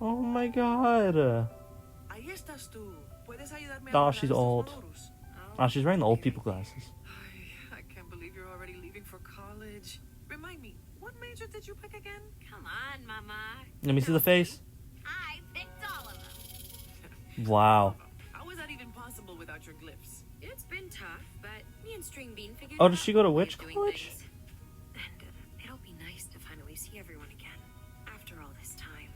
Oh my god. Ahí estás tú. ¿Puedes ayudarme a Oh, arreglar she's estos old. moros? Oh, she's wearing the old people glasses. I can't believe you're already leaving for college. Remind me, what major did you pick again? Come on, Mama. Let me see the face. I picked all of them. Wow. How is that even possible without your glyphs? It's been tough, but me and String Bean figured Oh, out does she go to a way witch of doing college? things. And it'll be nice to finally see everyone again after all this time.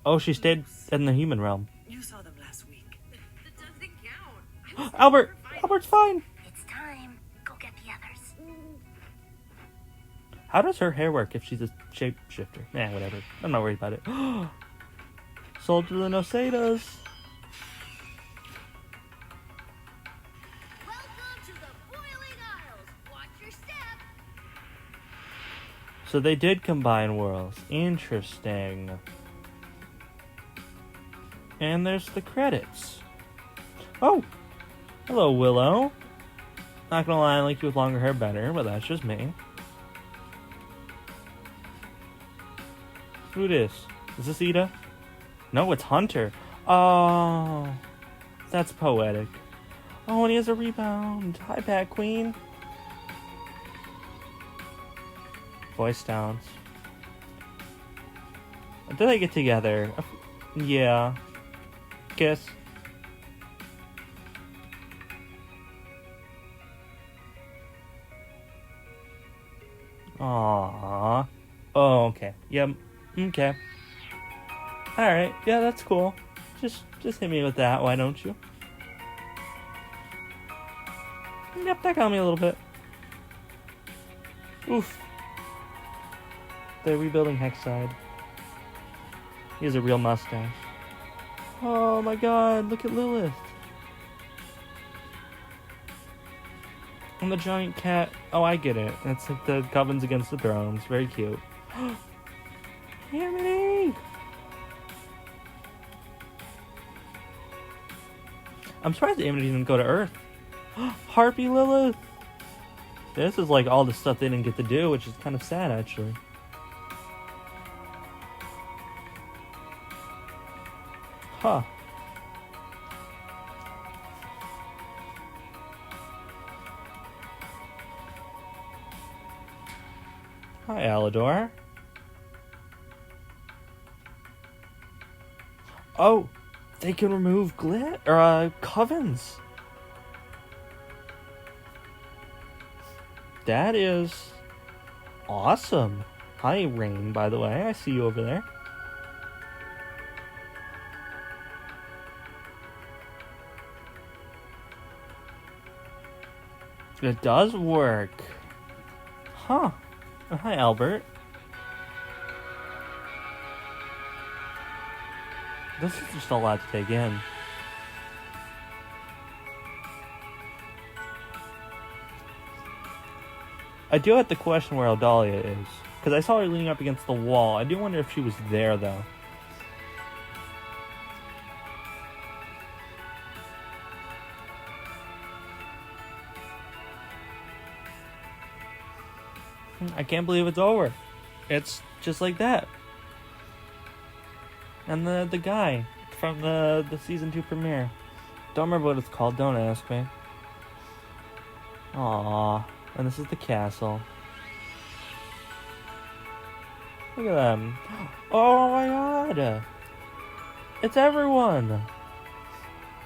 Oh, she stayed in the human realm. You saw them last week. That doesn't count. I was Albert! super fine. Albert's fine. It's time. Go get the others. How does her hair work if she's a shapeshifter? Nah, whatever. I'm not worried about it. Soldier of the Nosadas. Welcome to the Boiling Isles. Watch your step. So they did combine worlds. Interesting. And there's the credits. Oh! Hello, Willow. Not gonna lie, I like you with longer hair better, but that's just me. Who this? Is this Ida? No, it's Hunter. Oh, that's poetic. Oh, and he has a rebound. Hi, Pat Queen. Voice downs. Did they get together? Yeah. Kiss. Aww. Oh, okay. Yep. Okay. Alright. Yeah, that's cool. Just hit me with that, why don't you? Yep, that got me a little bit. Oof. They're rebuilding Hexside. He has a real mustache. Oh my god, look at Lilith. And the giant cat. Oh, I get it. It's like the Covens Against the Thrones. Very cute. Harmony! I'm surprised Amity didn't go to Earth. Harpy Lilith! This is like all the stuff they didn't get to do, which is kind of sad, actually. Huh. Hi, Alador. Oh, they can remove covens. That is awesome. Hi, Rain, by the way. I see you over there. It does work. Huh. Oh, hi, Albert. This is just a lot to take in. I do have to question where Eldalia is. Because I saw her leaning up against the wall. I do wonder if she was there, though. I can't believe it's over. It's just like that. And the guy from the season 2 premiere. Don't remember what it's called, don't ask me. Aww. And this is the castle. Look at them. Oh my god! It's everyone!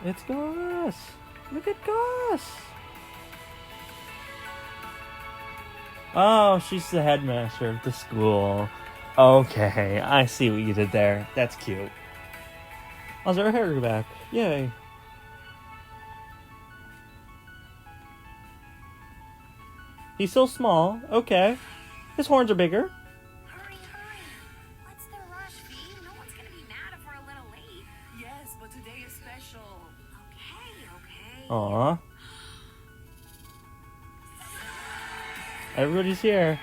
It's Gus! Look at Gus! Oh, she's the headmaster of the school. Okay, I see what you did there. That's cute. How's her hair back? Yay. He's so small. Okay. His horns are bigger. Hurry, hurry. What's the rush, V? No one's gonna be mad if we're a little late. Yes, but today is special. Okay. Aw. Everybody's here.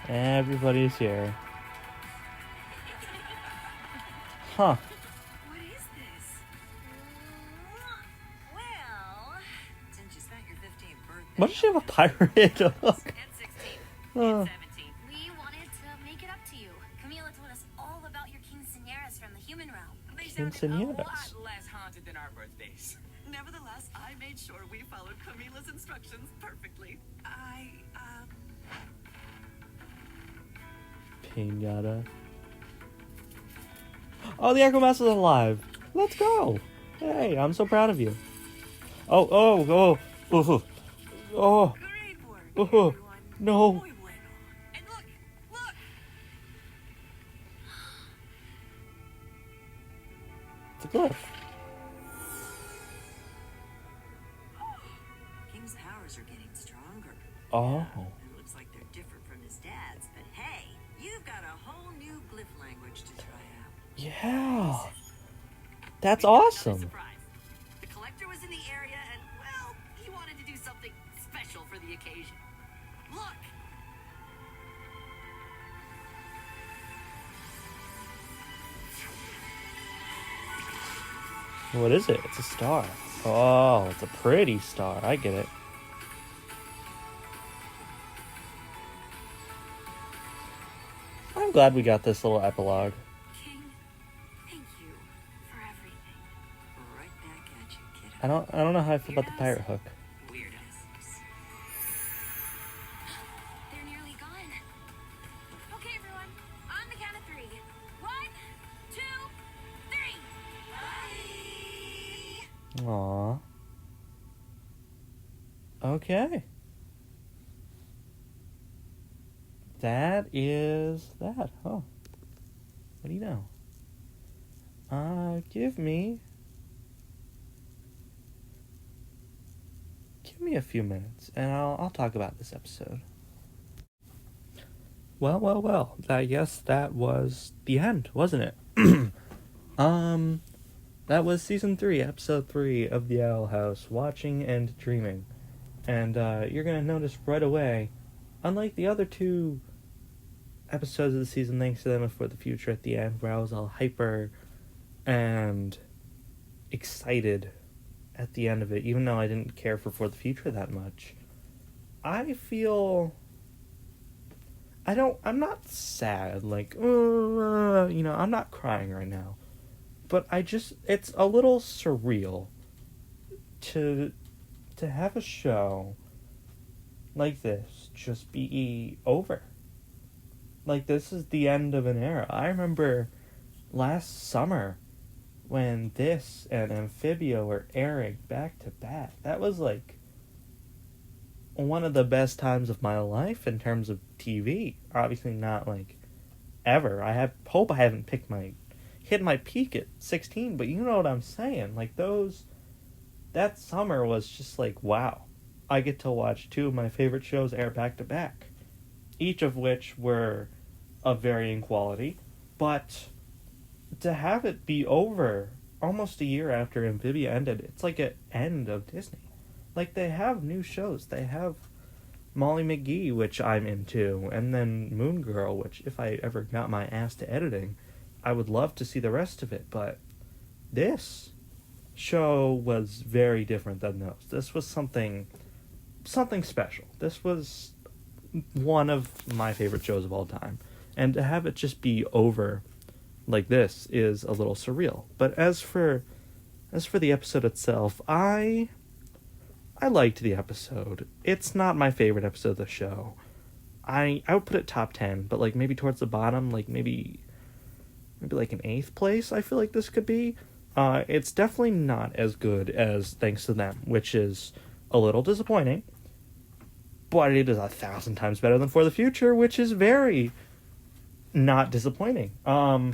Everybody's here. Huh. What is this? Well, since you spent your 15th birthday. Why does she have a pirate dog? And 16. Uh, And 17. We wanted to Camila told us all about your quinceañeras from the human realm. They sounded a Quinceañeras. lot less haunted than our birthdays. Nevertheless, I made sure we followed Camila's instructions perfectly. Pinata. Oh, the Echo Mouse is alive. Let's go. Hey, I'm so proud of you. Oh. Great work, everyone. No. Muy bueno. And look! It's a glyph. King's powers are getting stronger. Oh. It looks like they're different from his dad's, but hey, you've got a whole new glyph language to try out. Yeah. That's Another awesome. surprise. The collector was in the area and, well, he wanted to do something special for the occasion. Look! What is it? It's a star. Oh, it's a pretty star. I get it. I'm glad we got this little epilogue. King, thank you for everything. Right back at you, kiddo. I don't know how I feel about the pirate hook. Weirdos. They're nearly gone. Okay, everyone. On the count of 3. 1, 2, 3. Bye. Aww. Okay. That is that. Oh. What do you know? Give me a few minutes and I'll talk about this episode. Well. I guess that was the end, wasn't it? That was season 3, episode 3 of The Owl House, Watching and Dreaming. And you're gonna notice right away, unlike the other 2 episodes of the season, thanks to them for the future at the end, where I was all hyper and excited at the end of it, even though I didn't care for the future that much. I feel I'm not sad, like, I'm not crying right now. But it's a little surreal to have a show like this just be over. Like, this is the end of an era. I remember last summer when this and Amphibia were airing back to back. That was like one of the best times of my life in terms of TV. Obviously not like ever. Hope I haven't hit my peak at 16, but you know what I'm saying. Like, that summer was just like, wow. I get to watch 2 of my favorite shows air back to back. Each of which were of varying quality, but to have it be over almost a year after Amphibia ended, it's like an end of Disney. Like, they have new shows. They have Molly McGee, which I'm into, and then Moon Girl, which if I ever got my ass to editing, I would love to see the rest of it, but this show was very different than those. This was something special. This was one of my favorite shows of all time. And to have it just be over like this is a little surreal. But as for the episode itself, I liked the episode. It's not my favorite episode of the show. I would put it top 10, but like maybe towards the bottom, like maybe like an 8th place, I feel like this could be. It's definitely not as good as Thanks to Them, which is a little disappointing. But it is 1,000 times better than For the Future, which is very not disappointing. I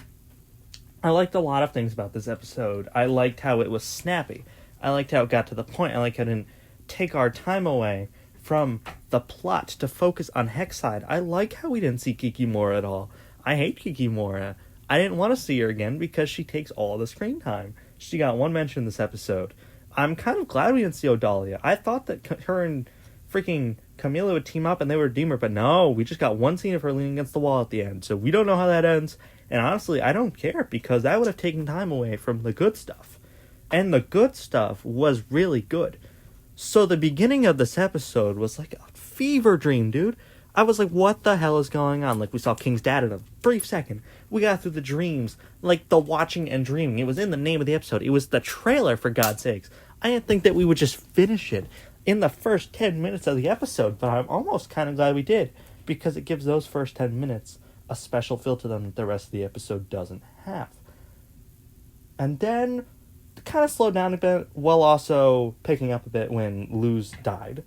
liked a lot of things about this episode. I liked how it was snappy. I liked how it got to the point. I liked how it didn't take our time away from the plot to focus on Hexside. I like how we didn't see Kikimora at all. I hate Kikimora. I didn't want to see her again because she takes all the screen time. She got 1 mention in this episode. I'm kind of glad we didn't see Odalia. I thought that her and freaking Camila would team up and they would redeem her, but no, we just got 1 scene of her leaning against the wall at the end, so we don't know how that ends, and honestly, I don't care, because that would have taken time away from the good stuff. And the good stuff was really good. So the beginning of this episode was like a fever dream, dude. I was like, what the hell is going on? Like, we saw King's dad in a brief second. We got through the dreams, like the watching and dreaming. It was in the name of the episode. It was the trailer, for God's sakes. I didn't think that we would just finish it in the first 10 minutes of the episode, but I'm almost kind of glad we did, because it gives those first 10 minutes a special feel to them that the rest of the episode doesn't have. And then kind of slowed down a bit, while also picking up a bit when Luz died.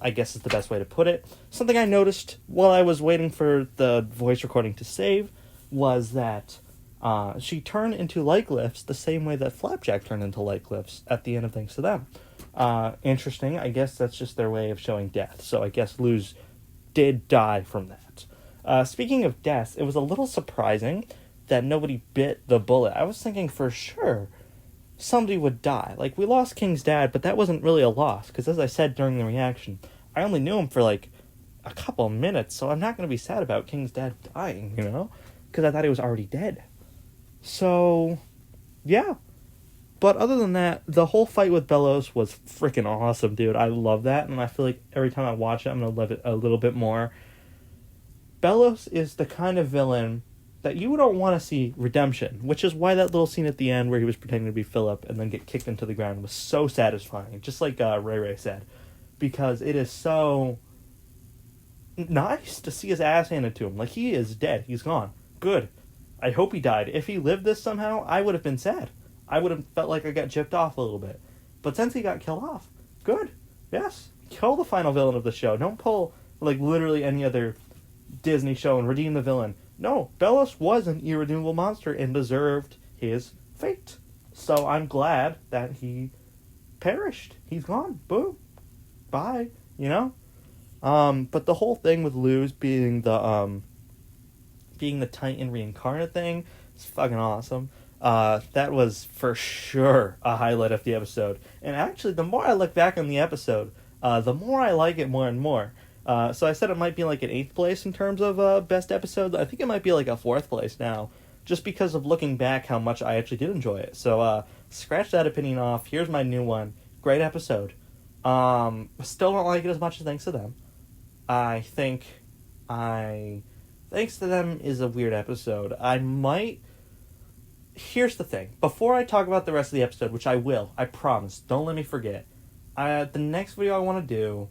I guess is the best way to put it. Something I noticed while I was waiting for the voice recording to save was that she turned into light glyphs the same way that Flapjack turned into light glyphs at the end of Thanks to Them. Interesting. I guess that's just their way of showing death. So I guess Luz did die from that. Speaking of deaths, it was a little surprising that nobody bit the bullet. I was thinking for sure somebody would die. Like, we lost King's dad, but that wasn't really a loss, because as I said during the reaction, I only knew him for like a couple of minutes, so I'm not going to be sad about King's dad dying, you know, because I thought he was already dead. So, yeah. But other than that, the whole fight with Bellows was freaking awesome, dude. I love that, and I feel like every time I watch it, I'm going to love it a little bit more. Bellows is the kind of villain that you don't want to see redemption, which is why that little scene at the end where he was pretending to be Philip and then get kicked into the ground was so satisfying, just like Ray Ray said, because it is so nice to see his ass handed to him. Like, he is dead. He's gone. Good. I hope he died. If he lived this somehow, I would have been sad. I would have felt like I got gypped off a little bit. But since he got killed off, good. Yes. Kill the final villain of the show. Don't pull, like, literally any other Disney show and redeem the villain. No, Bellows was an irredeemable monster and deserved his fate. So I'm glad that he perished. He's gone. Boom. Bye. You know? But the whole thing with Luz being the Titan reincarnate thing is fucking awesome. That was for sure a highlight of the episode. And actually, the more I look back on the episode, the more I like it more and more. So I said it might be like an 8th place in terms of best episode. I think it might be like a 4th place now, just because of looking back how much I actually did enjoy it. So scratch that opinion off. Here's my new one. Great episode. Still don't like it as much as Thanks to Them. I think Thanks to Them is a weird episode. Here's the thing. Before I talk about the rest of the episode, which I will, I promise, don't let me forget. The next video I want to do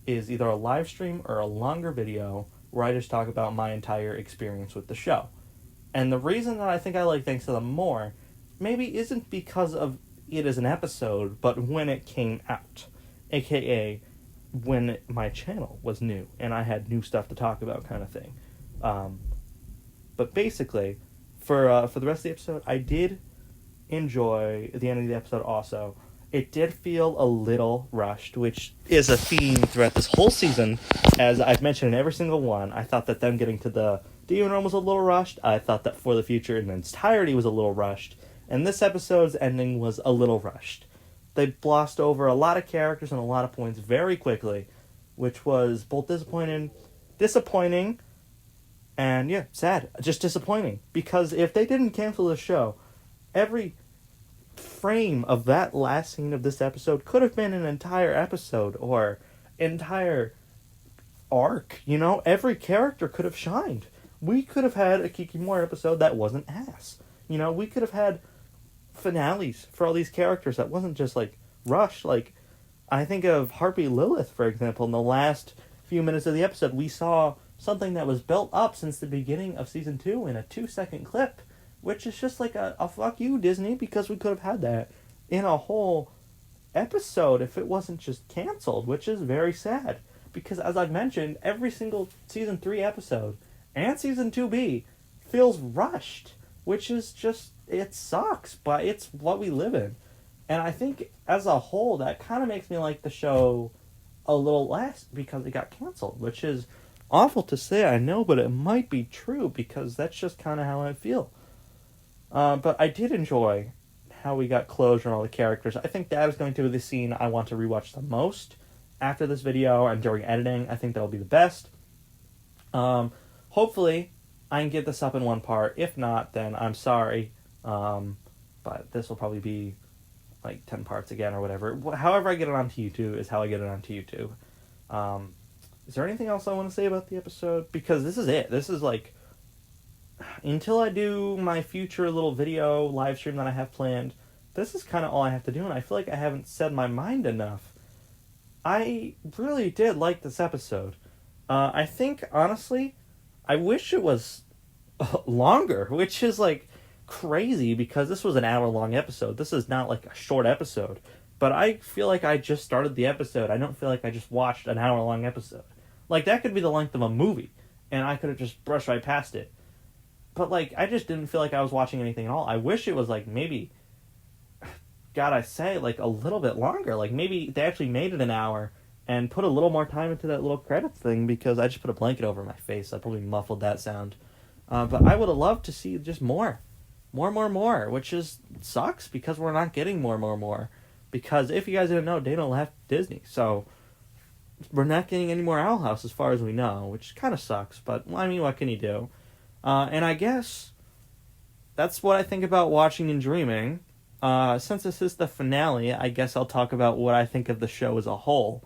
is either a live stream or a longer video where I just talk about my entire experience with the show. And the reason that I think I like Thanks to Them more maybe isn't because of it as an episode, but when it came out. AKA when my channel was new and I had new stuff to talk about, kind of thing. But basically, for the rest of the episode, I did enjoy the end of the episode also. It did feel a little rushed, which is a theme throughout this whole season. As I've mentioned in every single one, I thought that them getting to the Demon Realm was a little rushed. I thought that For the Future in its entirety was a little rushed. And this episode's ending was a little rushed. They glossed over a lot of characters and a lot of points very quickly, which was both disappointing, and yeah, sad. Just disappointing. Because if they didn't cancel the show, every frame of that last scene of this episode could have been an entire episode or entire arc, you know? Every character could have shined. We could have had a Kikimori episode that wasn't ass. You know, we could have had finales for all these characters that wasn't just like rushed. Like, I think of Harpy Lilith, for example. In the last few minutes of the episode, we saw something that was built up since the beginning of season 2 in a 2-second clip, which is just like a fuck you, Disney, because we could have had that in a whole episode if it wasn't just canceled, which is very sad. Because as I've mentioned, every single season 3 episode and season 2B feels rushed, which is just, it sucks, but it's what we live in. And I think as a whole, that kind of makes me like the show a little less because it got canceled, which is awful to say, I know, but it might be true because that's just kind of how I feel. But I did enjoy how we got closure on all the characters. I think that is going to be the scene I want to rewatch the most after this video and during editing. I think that'll be the best. Hopefully, I can get this up in one part. If not, then I'm sorry. But this will probably be like 10 parts again or whatever. However I get it onto YouTube is how I get it onto YouTube. is there anything else I want to say about the episode? Because this is it. This is like, until I do my future little video live stream that I have planned, this is kind of all I have to do, and I feel like I haven't said my mind enough. I really did like this episode. I think, honestly, I wish it was longer, which is, like, crazy, because this was an hour-long episode. This is not, like, a short episode. But I feel like I just started the episode. I don't feel like I just watched an hour-long episode. Like, that could be the length of a movie, and I could have just brushed right past it. But, like, I just didn't feel like I was watching anything at all. I wish it was, like, maybe, God, I say, like, a little bit longer. Like, maybe they actually made it an hour and put a little more time into that little credits thing, because I just put a blanket over my face. I probably muffled that sound. But I would have loved to see just more. More, which is sucks, because we're not getting more. Because if you guys didn't know, Dana left Disney, so we're not getting any more Owl House as far as we know, which kind of sucks, but, I mean, what can you do? And I guess that's what I think about Watching and Dreaming. Since this is the finale, I guess I'll talk about what I think of the show as a whole.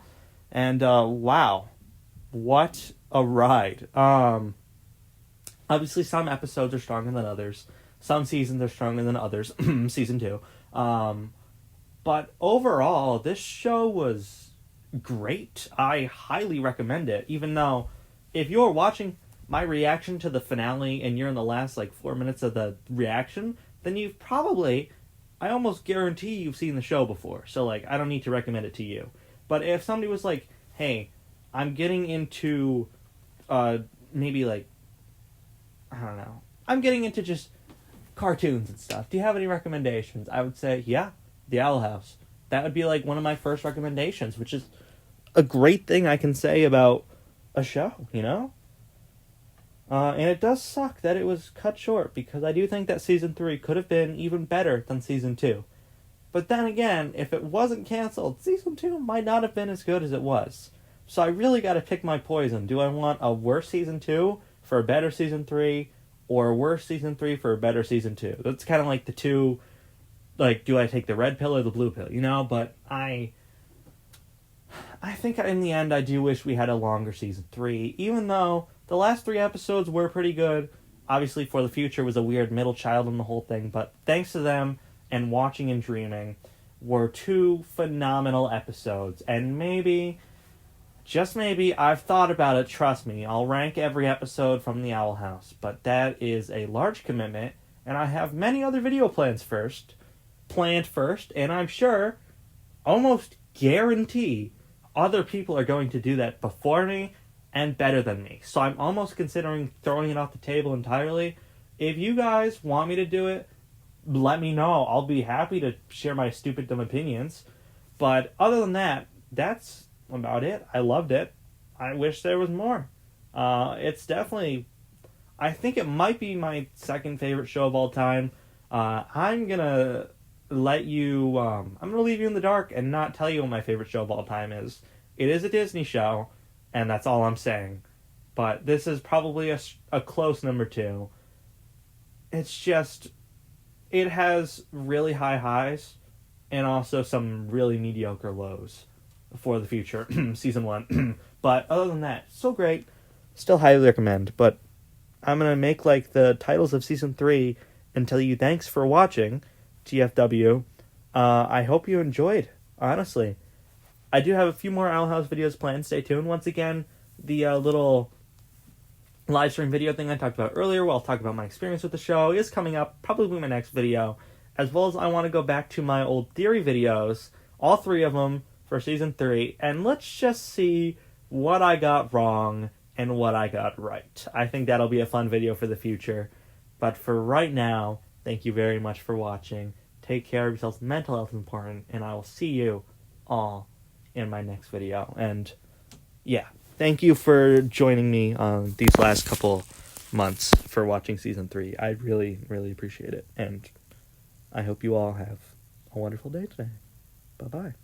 And, wow. What a ride. Obviously, some episodes are stronger than others. Some seasons are stronger than others. Season 2. But overall, this show was great. I highly recommend it. Even though, if you're watching my reaction to the finale and you're in the last, 4 minutes of the reaction, then you've probably, I almost guarantee you've seen the show before. So, I don't need to recommend it to you. But if somebody was like, hey, I'm getting into, maybe, I don't know. I'm getting into just cartoons and stuff. Do you have any recommendations? I would say, yeah, The Owl House. That would be, one of my first recommendations, which is a great thing I can say about a show, you know? And it does suck that it was cut short, because I do think that Season 3 could have been even better than Season 2. But then again, if it wasn't canceled, Season 2 might not have been as good as it was. So I really gotta pick my poison. Do I want a worse Season 2 for a better Season 3, or a worse Season 3 for a better Season 2? That's kind of like the two, do I take the red pill or the blue pill, you know? But I think in the end I do wish we had a longer Season 3, even though the last 3 episodes were pretty good. Obviously, For the Future was a weird middle child in the whole thing, but thanks to them and Watching and Dreaming were 2 phenomenal episodes. And maybe, just maybe, I've thought about it, trust me, I'll rank every episode from The Owl House. But that is a large commitment, and I have many other video planned first, and I'm sure, almost guarantee, other people are going to do that before me and better than me. So I'm almost considering throwing it off the table entirely. If you guys want me to do it, let me know. I'll be happy to share my stupid, dumb opinions. But other than that, that's about it. I loved it. I wish there was more. It's definitely, I think it might be my second favorite show of all time. I'm gonna let you, I'm gonna leave you in the dark and not tell you what my favorite show of all time is. It is a Disney show, and that's all I'm saying. But this is probably a close number 2. It's just, it has really high highs and also some really mediocre lows. For the Future, Season 1. But other than that, so great. Still highly recommend. But I'm going to make the titles of Season 3 and tell you thanks for watching, TFW. I hope you enjoyed, honestly. I do have a few more Owl House videos planned. Stay tuned. Once again, the little live stream video thing I talked about earlier, where I'll talk about my experience with the show, is coming up, probably my next video. As well as I want to go back to my old theory videos, all 3 of them, for Season 3, and let's just see what I got wrong and what I got right. I think that'll be a fun video for the future. But for right now, thank you very much for watching. Take care of yourselves. Mental health is important, and I will see you all in my next video. And yeah, thank you for joining me on these last couple months for watching Season 3. I really, really appreciate it. And I hope you all have a wonderful day today. Bye-bye.